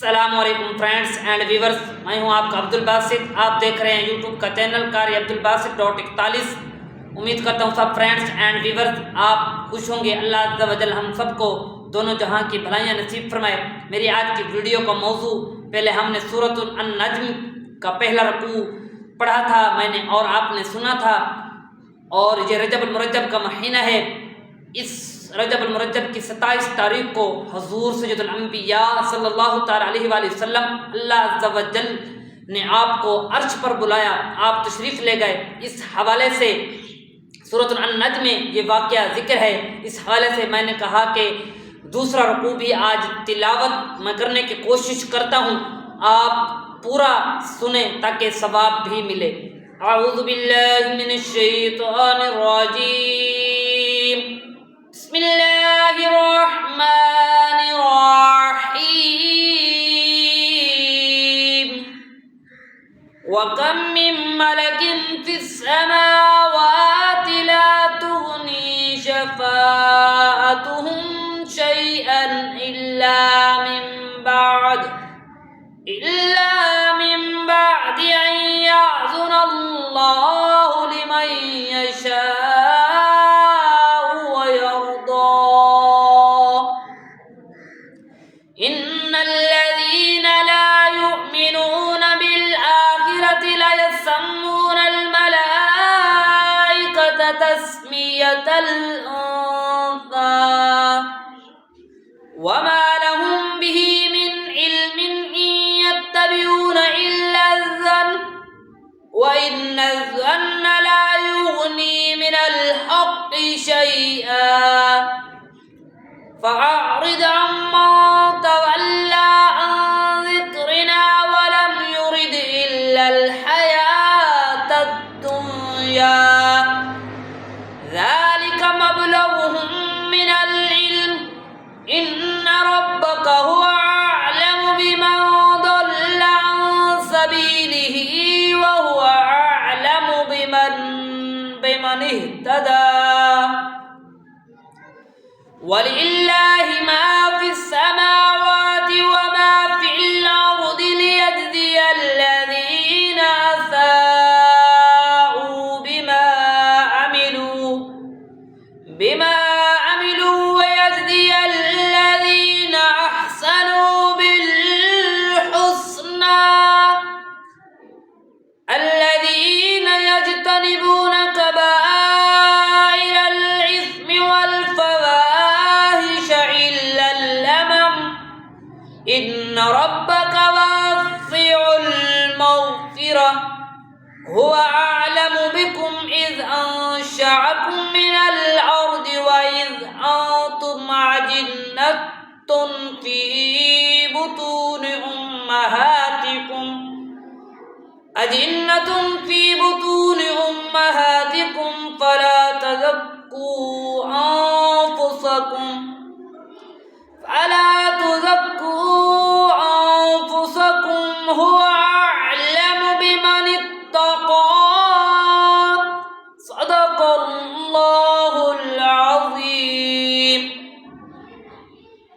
السلام علیکم friends and viewers, میں ہوں آپ کا عبد الباسط۔ آپ دیکھ رہے ہیں یوٹیوب کا چینل قاری عبدالباسط.41۔ امید کرتا ہوں سب فرینڈس اینڈ ویورز آپ خوش ہوں گے۔ اللہ عز و جل ہم سب کو دونوں جہاں کی بھلائیاں نصیب فرمائے۔ میری آج کی ویڈیو کا موضوع، پہلے ہم نے سورۃ النجم کا پہلا رکوع پڑھا تھا میں نے اور آپ نے سنا تھا، اور یہ رجب المرجب کا مہینہ ہے۔ اس رجب المرجب کی 27 تاریخ کو حضور سید الانبیاء صلی اللہ تعالیٰ علیہ وآلہ وسلم اللہ عز و جل نے آپ کو عرش پر بلایا، آپ تشریف لے گئے۔ اس حوالے سے سورۃ النجم میں یہ واقعہ ذکر ہے۔ اس حوالے سے میں نے کہا کہ دوسرا رکوع بھی آج تلاوت میں کرنے کی کوشش کرتا ہوں، آپ پورا سنیں تاکہ ثواب بھی ملے۔ اعوذ باللہ من الشیطان الرجیم، بسم اللہ الرحمن الرحیم۔ وَكَم مِّن مَّلَكٍ فِي السَّمَاوَاتِ لَا تُغْنِي شَفَاعَتُهُمْ شَيْئًا إِلَّا مِن بَعْدِ أَن يَأْذَنَ اللَّهُ لِمَن يَشَاءُ وَيَرْضَىٰ۔ إِنَّ الَّذِينَ لَا يُؤْمِنُونَ بِالْآخِرَةِ لَيُسَمُّونَ الْمَلَائِكَةَ تَسْمِيَةَ الْأُنثَىٰ، وَمَا لَهُم بِهِ مِنْ عِلْمٍ إِن يَتَّبِعُونَ إِلَّا الظَّنَّ وَإِنَّ الظَّنَّ لَا يُغْنِي مِنَ الْحَقِّ شَيْئًا، فَأَعْرِضْ عَمَّن تَوَلَّىٰ عَن ذِكْرِنَا وَلَمْ يُرِدْ إِلَّا الْحَيَاةَ الدُّنْيَا، ذَٰلِكَ مَبْلَغُهُم مِّنَ الْعِلْمِ، إِنَّ رَبَّكَ هُوَ أَعْلَمُ بِمَن ضَلَّ عَن سَبِيلِهِ وَهُوَ أَعْلَمُ بِمَنِ اهْتَدَىٰ۔ وَلِلَّهِ مَا فِي السَّمَاوَاتِ وَمَا فِي الْأَرْضِ لِيَجْزِيَ الَّذِينَ أَسَاءُوا بِمَا عَمِلُوا وَيَجْزِيَ الَّذِينَ أَحْسَنُوا بِالْحُسْنَىٰ، الَّذِينَ يَجْتَنِبُونَ كَبَائِرَ الْإِثْمِ وَالْفَوَاحِشَ إِلَّا اللَّمَمَ، إِنَّ رَبَّكَ وَاسِعُ الْمَغْفِرَةِ، هُوَ أَعْلَمُ بِكُمْ إِذْ أَنشَأَكُم مِّنَ الْأَرْضِ وَإِذْ أَنتُمْ أَجِنَّةٌ فِي بُطُونِ أُمَّهَاتِكُمْ فَلَا تُزَكُّوا أَنفُسَكُمْ، هُوَ